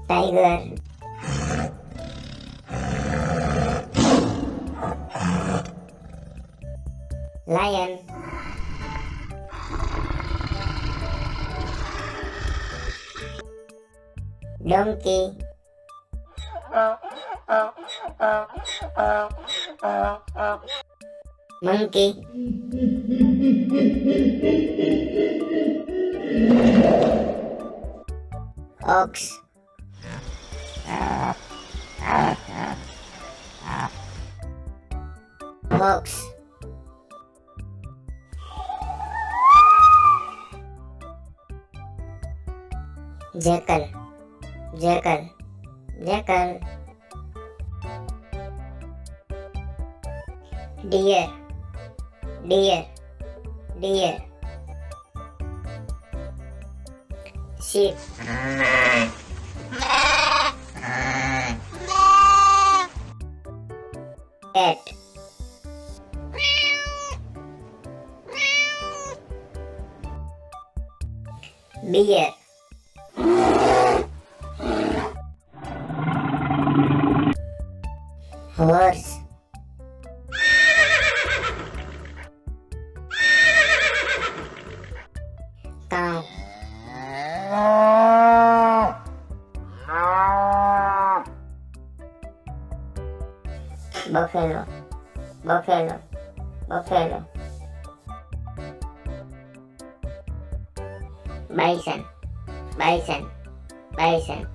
Tiger, lion, donkey, monkey, ox, hawks, jackal, jackal, jackal, deer, deer, deer, sheep, cat, bear, horse, cow, buffalo, buffalo, buffalo, bison, bison, bison,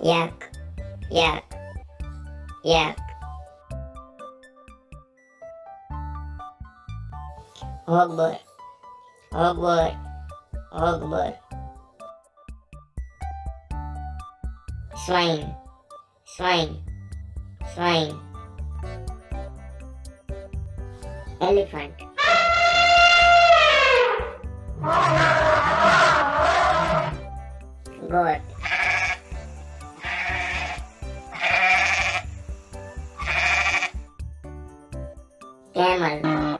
yak, yak, yak, hogboard, hogboard, hogboard, swine, swine, swine, elephant, goat, camel,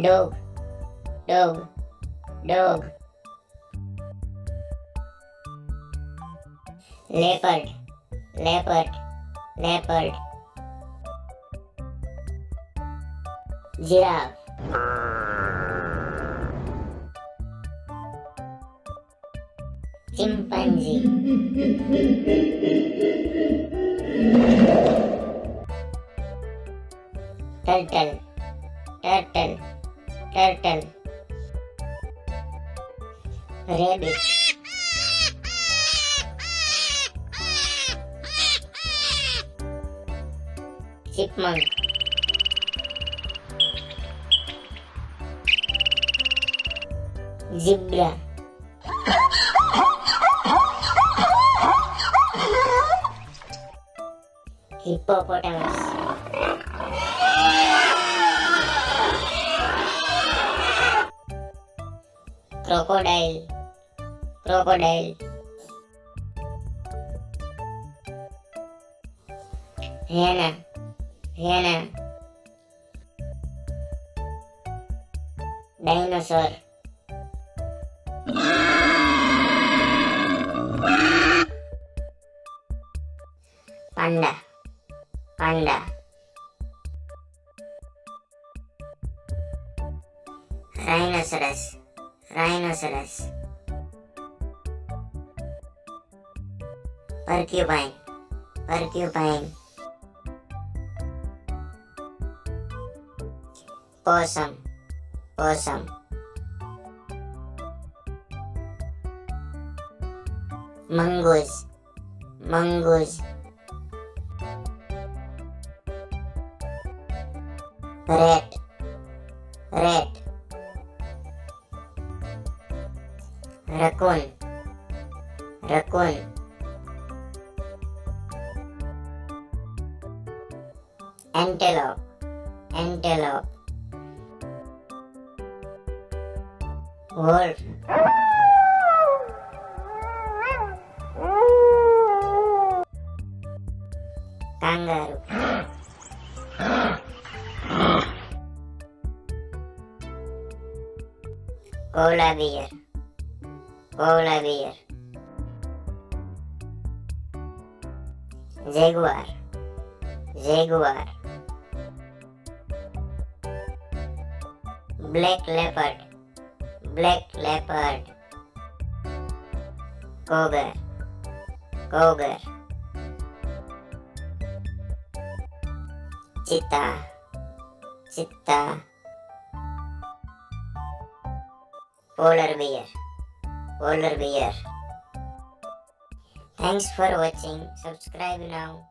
dog, dog, dog, leopard, leopard, leopard, giraffe, chimpanzee, turtle, turtle, turtle, rabbit, chipmunk, zebra, hippopotamus, crocodile, crocodile, hyena, hyena, dinosaur, panda, panda, rhinoceros, rhinoceros, porcupine, porcupine, possum, possum, mongoose, mongoose, rat, rat, raccoon, raccoon, antelope, antelope, wolf, kangaroo, koala bear, koala bear. Jaguar, jaguar. Black leopard, black leopard. Cougar, cougar. Cheetah, cheetah. Polar bear, polar bear. Thanks for watching. Subscribe now.